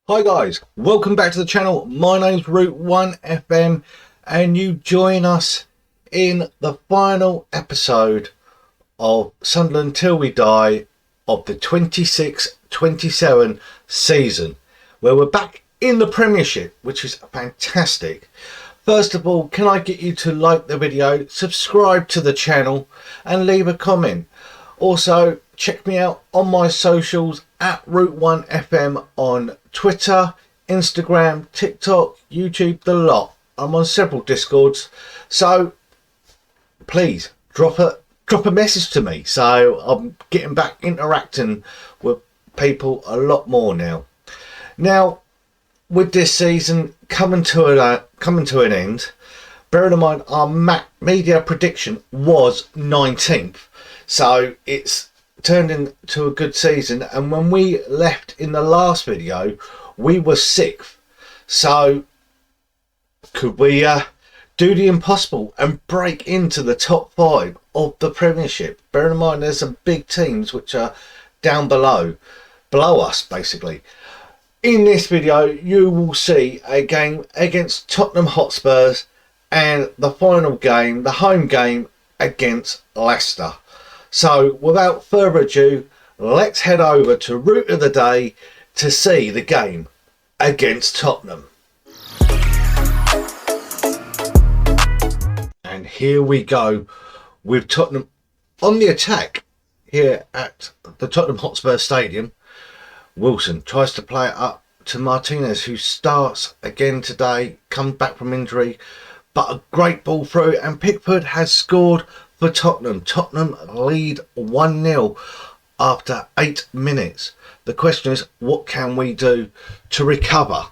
Hi guys, welcome back to the channel. My name's Route 1 FM and you join us in the final episode of Sunderland Till We Die of the 26-27 season, where we're back in the Premiership, which is fantastic. First of all, can I get you to like the video, subscribe to the channel and leave a comment. Also, check me out on my socials at Route 1 FM on Twitter, Instagram, TikTok, YouTube, the lot. I'm on several Discords, so please drop a message to me. So I'm getting back interacting with people a lot more now. Now, with this season coming to an end, bearing in mind our media prediction was 19th, so it's turned into a good season. And when we left in the last video, we were 6th. So could we do the impossible and break into the top 5 of the Premiership? Bearing in mind there's some big teams which are down below us basically. In this video you will see a game against Tottenham Hotspurs and the final game, the home game, against Leicester. So without further ado, let's head over to Route of the Day to see the game against Tottenham. And here we go with Tottenham on the attack here at the Tottenham Hotspur Stadium. Wilson tries to play it up to Martinez, who starts again today, comes back from injury, but a great ball through, and Pickford has scored for Tottenham. Tottenham lead 1-0 after 8 minutes. The question is, what can we do to recover?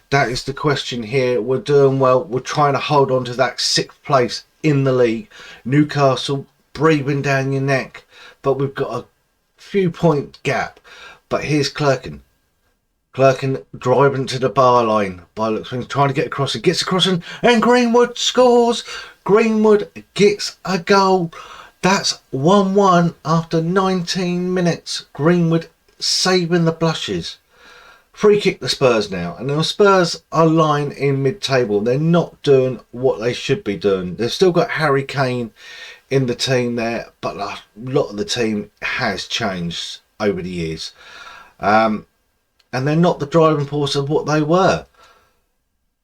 That is the question here. We're doing well. We're trying to hold on to that 6th place in the league. Newcastle breathing down your neck, but we've got a few point gap. But here's Clerkin driving to the bar line by looks things, trying to get across. It gets across and Greenwood scores. Greenwood gets a goal. That's 1-1 after 19 minutes. Greenwood saving the blushes. Free kick the Spurs now, and the Spurs are lying in mid-table. They're not doing what they should be doing. They've still got Harry Kane in the team there, but a lot of the team has changed over the years. And they're not the driving force of what they were.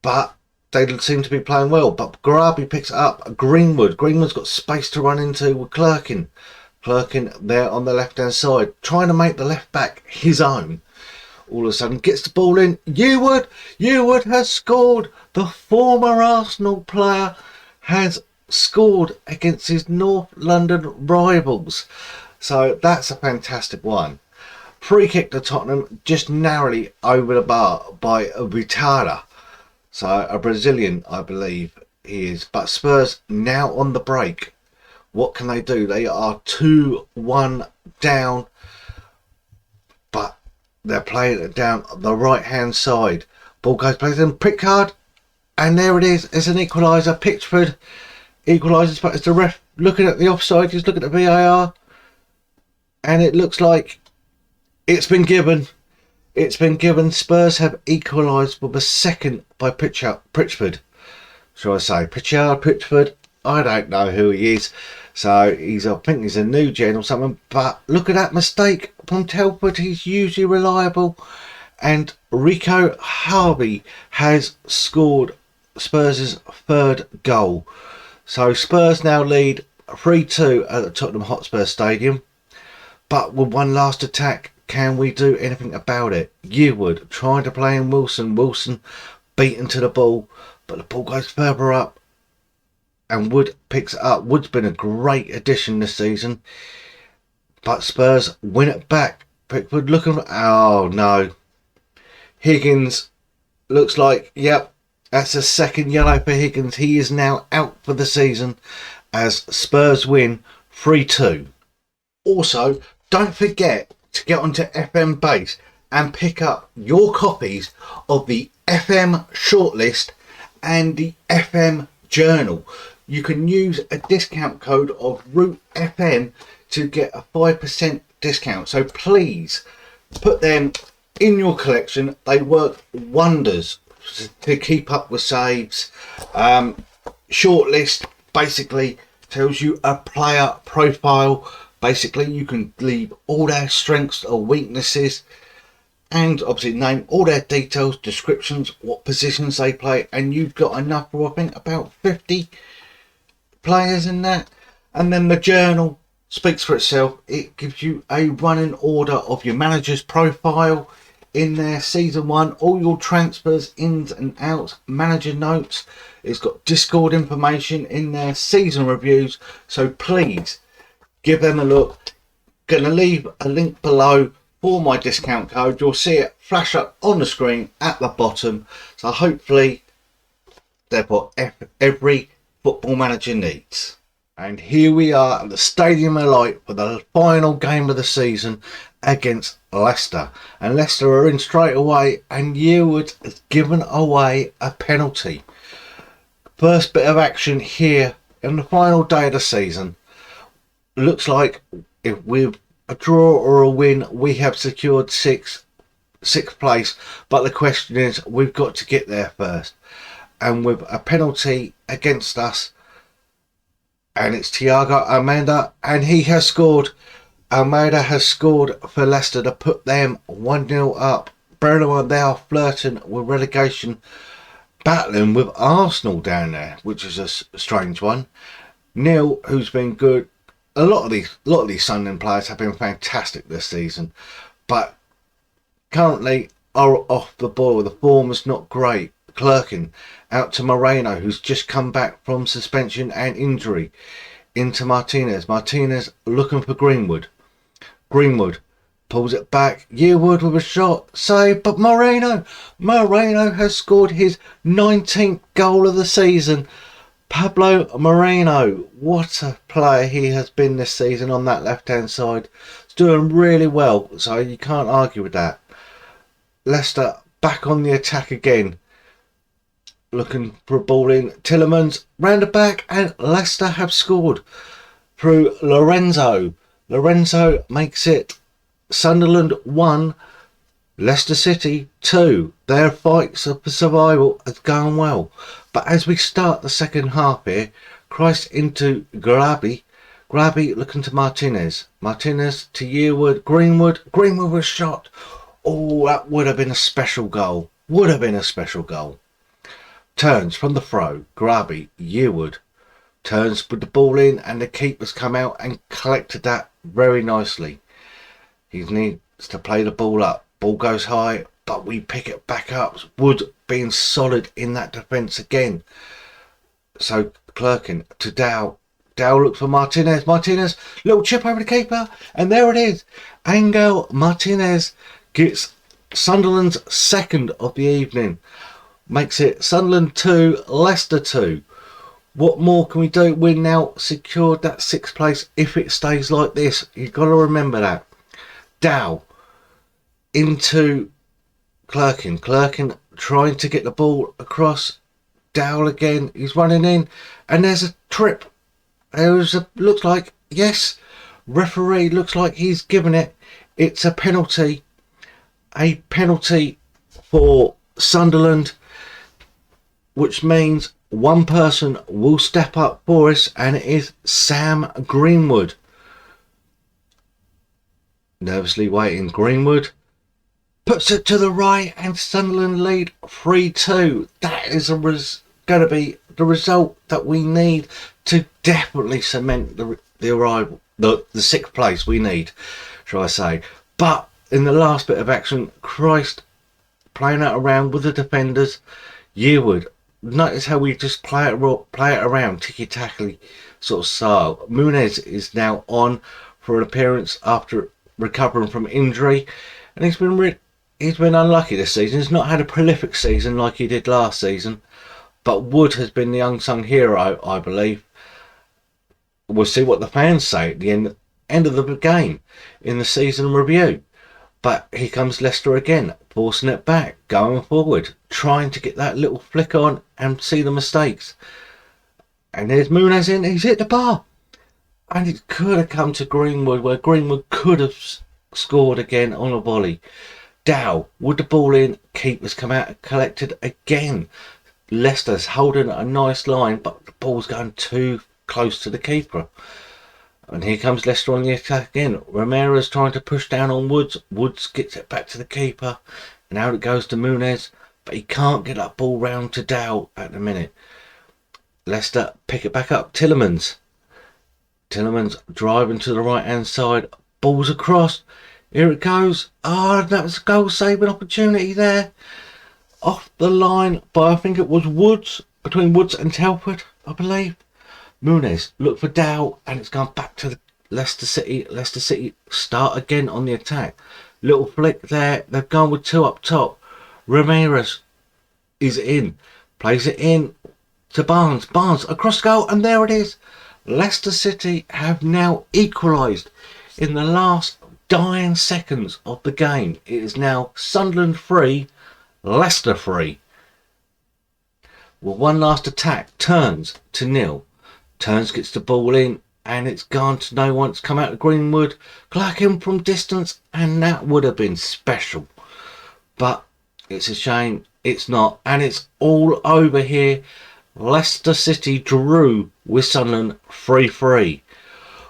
But they seem to be playing well. But Garabi picks it up. Greenwood's got space to run into with Clerkin. Clerkin there on the left-hand side, trying to make the left back his own. All of a sudden gets the ball in. Yewood has scored. The former Arsenal player has scored against his North London rivals. So that's a fantastic one. Free kick to Tottenham, just narrowly over the bar by Vitada. So a Brazilian, I believe he is. But Spurs now on the break. What can they do? They are 2-1 down. But they're playing it down the right hand side. Ball goes plays in Pickard. And there it is. It's an equaliser. Pickford equalises, but it's the ref looking at the offside. He's looking at the VAR. And it looks like it's been given. It's been given. Spurs have equalised with a second by Pritchard. Shall I say Pritchard? I don't know who he is. So I think he's a new gen or something. But look at that mistake from Telford. He's usually reliable. And Rico Harvey has scored Spurs' 3rd goal. So Spurs now lead 3-2 at the Tottenham Hotspur Stadium. But with one last attack, can we do anything about it? Yewood trying to play in Wilson. Wilson beaten to the ball, but the ball goes further up. And Wood picks it up. Wood's been a great addition this season. But Spurs win it back. Pickford looking. Oh no. Higgins looks like, yep, that's a 2nd yellow for Higgins. He is now out for the season as Spurs win 3-2. Also, don't forget to get onto FM Base and pick up your copies of the FM Shortlist and the FM Journal. You can use a discount code of Route FM to get a 5% discount. So please put them in your collection. They work wonders to keep up with saves. Shortlist basically tells you a player profile. Basically, you can leave all their strengths or weaknesses, and obviously name all their details, descriptions, what positions they play, and you've got enough for, I think, about 50 players in that. And then the journal speaks for itself. It gives you a running order of your manager's profile in there, season 1, all your transfers, ins and outs, manager notes. It's got Discord information in there, season reviews, so please give them a look. Gonna leave a link below for my discount code. You'll see it flash up on the screen at the bottom, so hopefully they've got every football manager needs. And here we are at the Stadium of Light for the final game of the season against Leicester. And Leicester are in straight away, and Yearwood has given away a penalty. First bit of action here in the final day of the season. Looks like if with a draw or a win, we have secured sixth place. But the question is, we've got to get there first. And with a penalty against us, and it's Thiago Almeida, and he has scored. Almeida has scored for Leicester to put them 1-0 up. Bearing in mind they are flirting with relegation, battling with Arsenal down there, which is a strange one. Neil, who's been good. A lot of these Sunderland players have been fantastic this season, but currently are off the ball. The form is not great. Clerkin out to Moreno, who's just come back from suspension and injury, into Martinez. Martinez looking for Greenwood. Greenwood pulls it back. Yearwood with a shot, save, but Moreno has scored his 19th goal of the season. Pablo Moreno, what a player he has been this season on that left hand side. He's doing really well, so you can't argue with that. Leicester back on the attack again, looking for a ball in. Tillemans round the back, and Leicester have scored through Lorenzo. Lorenzo makes it Sunderland 1, Leicester City 2. Their fights for survival has gone well. But as we start the second half here, Christ into Graby. Graby looking to Martinez. Martinez to Yearwood. Greenwood. Greenwood was shot. Oh, that would have been a special goal. Would have been a special goal. Turns from the throw. Graby. Yearwood. Turns with the ball in, and the keeper's come out and collected that very nicely. He needs to play the ball up. Ball goes high, but we pick it back up. Wood being solid in that defence again. So Clerkin to Dow. Dow looks for Martinez. Martinez, little chip over the keeper, and there it is. Angel Martinez gets Sunderland's second of the evening. Makes it Sunderland 2, Leicester 2. What more can we do? We're now secured that 6th place if it stays like this. You've got to remember that. Dow into Clerkin. Clerkin trying to get the ball across. Dow again. He's running in, and there's a trip. Looks like, yes, referee looks like he's given it. It's a penalty. A penalty for Sunderland, which means one person will step up for us, and it is Sam Greenwood. Nervously waiting. Greenwood puts it to the right, and Sunderland lead 3-2. That is going to be the result that we need to definitely cement the arrival, the 6th place we need, shall I say. But in the last bit of action, Christ playing it around with the defenders. Yearwood, notice how we just play it around, ticky-tacky sort of style. Muniz is now on for an appearance after recovering from injury, and he's been unlucky this season. He's not had a prolific season like he did last season, but Wood has been the unsung hero, I believe. We'll see what the fans say at the end of the game in the season review. But here comes Leicester again, forcing it back, going forward, trying to get that little flick on and see the mistakes. And there's Muniz in, he's hit the bar. And it could have come to Greenwood, where Greenwood could have scored again on a volley. Dow with the ball in, keepers come out and collected again. Leicester's holding a nice line, but the ball's going too close to the keeper. And here comes Leicester on the attack again. Ramirez trying to push down on Woods. Woods gets it back to the keeper. And out it goes to Muniz. But he can't get that ball round to Dow at the minute. Leicester pick it back up. Tillemans driving to the right hand side. Ball's across. Here it goes. That was a goal saving opportunity there. Off the line by, I think it was Woods. Between Woods and Telford, I believe. Muniz look for Dow, and it's gone back to the Leicester City. Leicester City start again on the attack. Little flick there. They've gone with two up top. Ramirez is in. Plays it in to Barnes. Barnes across the goal, and there it is. Leicester City have now equalised in the last dying seconds of the game. It is now Sunderland 3, Leicester 3. Well, one last attack. Turns to nil. Turns gets the ball in, and it's gone to no one. It's come out of Greenwood. Clark him from distance, and that would have been special. But it's a shame it's not. And it's all over here. Leicester City drew with Sunderland 3-3.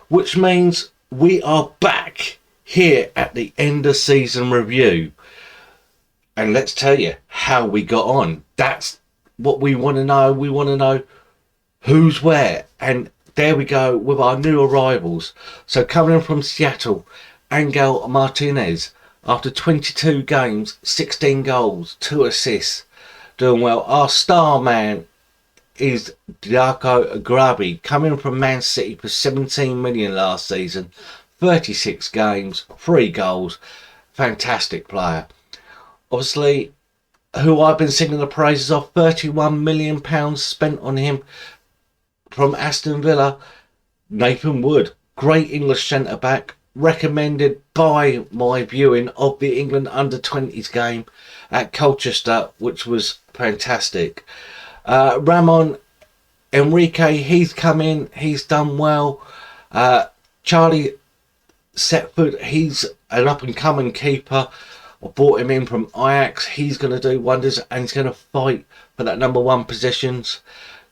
Which means we are back here at the end of season review. And let's tell you how we got on. That's what we want to know. We want to know who's where. And there we go with our new arrivals. So coming in from Seattle, Angel Martinez. After 22 games, 16 goals, 2 assists. Doing well. Our star man is Diaco Grabi, coming from Man City for 17 million last season. 36 games, 3 goals. Fantastic player. Obviously, who I've been singing the praises of, £31 million spent on him from Aston Villa. Nathan Wood, great English centre-back, recommended by my viewing of the England under-20s game at Colchester, which was fantastic. Ramon Enrique, he's come in, he's done well. Charlie Setford, he's an up-and-coming keeper. I brought him in from Ajax. He's going to do wonders, and he's going to fight for that number 1 positions.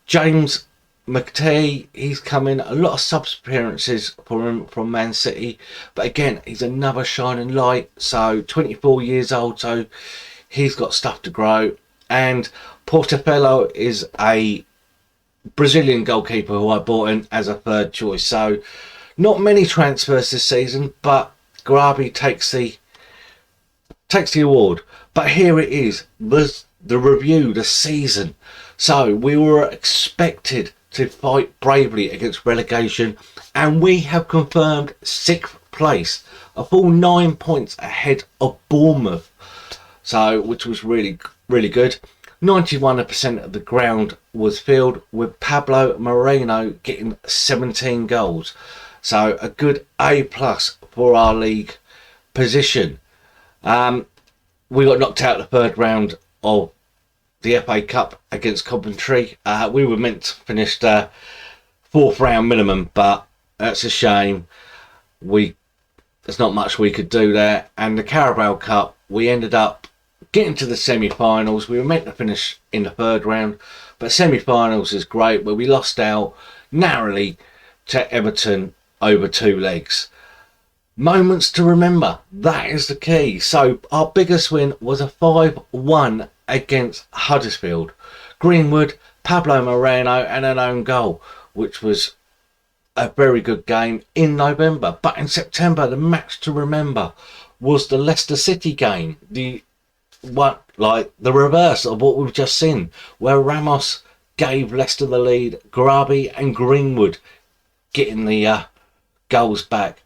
James McTee, he's come in. A lot of subs appearances for him from Man City. But again, he's another shining light. So 24 years old, so he's got stuff to grow. And Portofello is a Brazilian goalkeeper who I bought in as a third choice. So not many transfers this season, but Grabi takes the award. But here it is, the review, the season. So we were expected to fight bravely against relegation, and we have confirmed 6th place, a full 9 points ahead of Bournemouth. So, which was really, really good. 91% of the ground was filled, with Pablo Moreno getting 17 goals. So a good A+ for our league position. We got knocked out the 3rd round of the FA Cup against Coventry. We were meant to finish the 4th round minimum, but that's a shame. There's not much we could do there. And the Carabao Cup, we ended up getting to the semi-finals. We were meant to finish in the 3rd round, but semi-finals is great, where we lost out narrowly to Everton over 2 legs. Moments to remember, that is the key. So our biggest win was a 5-1 against Huddersfield. Greenwood, Pablo Moreno and an own goal, which was a very good game in November. But in September, the match to remember was the Leicester City game. The reverse of what we've just seen, where Ramos gave Leicester the lead, Grabi and Greenwood getting the goals back.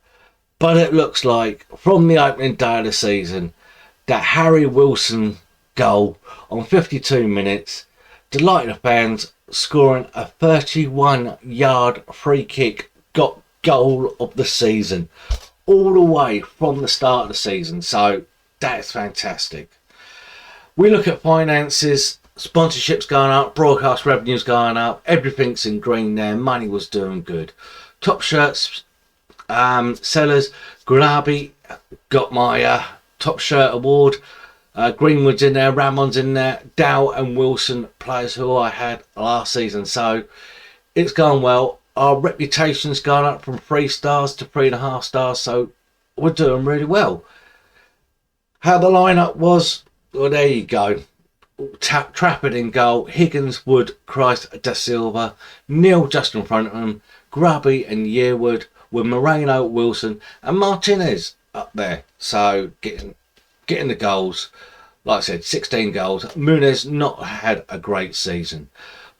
But it looks like, from the opening day of the season, that Harry Wilson goal on 52 minutes delighted the fans, scoring a 31-yard free kick, got goal of the season, all the way from the start of the season. So that's fantastic. We look at finances, sponsorships going up, broadcast revenues going up, everything's in green there, money was doing good. Top shirts sellers, Grabi got my top shirt award. Greenwood's in there, Ramon's in there, Dow and Wilson, players who I had last season. So it's gone well. Our reputation's gone up from 3 stars to 3.5 stars. So we're doing really well. How the lineup was, well, there you go. Trafford in goal, Higgins, Wood, Christ, Da Silva, Neil just in front of him, Grubby and Yearwood, with Moreno, Wilson and Martinez up there. So getting the goals. Like I said, 16 goals. Muniz not had a great season.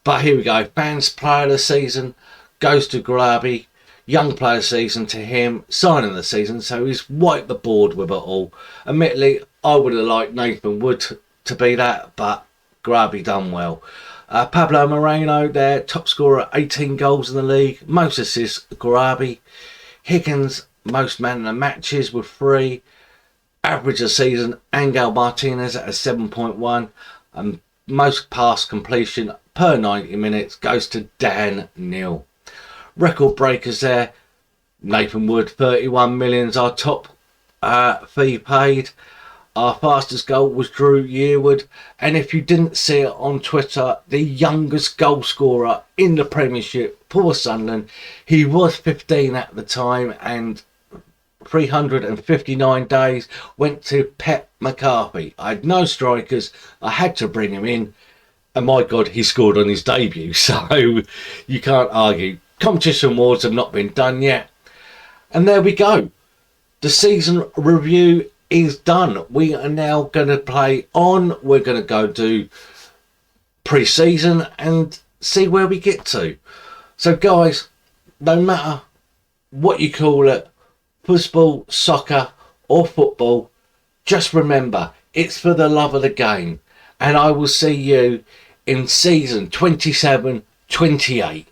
But here we go. Fans player of the season goes to Grubby. Young player season to him, signing of the season, so he's wiped the board with it all. Admittedly, I would have liked Nathan Wood to be that, but Grubby done well. Pablo Moreno there, top scorer, 18 goals in the league, most assists, Grubby. Higgins, most man of the matches with 3. Average of season, Angel Martinez at a 7.1, and most pass completion per 90 minutes goes to Dan Neal. Record breakers there, Nathan Wood, 31 million is our top fee paid. Our fastest goal was Drew Yearwood, and if you didn't see it on Twitter, the youngest goal scorer in the Premiership for Sunderland. He was 15 at the time, and 359 days went to Pep McCarthy. I had no strikers, I had to bring him in, and my God, he scored on his debut, so you can't argue. Competition awards have not been done yet. And there we go. The season review is done. We are now going to play on. We're going to go do pre-season and see where we get to. So guys, no matter what you call it, football, soccer or football, just remember, it's for the love of the game. And I will see you in season 27-28.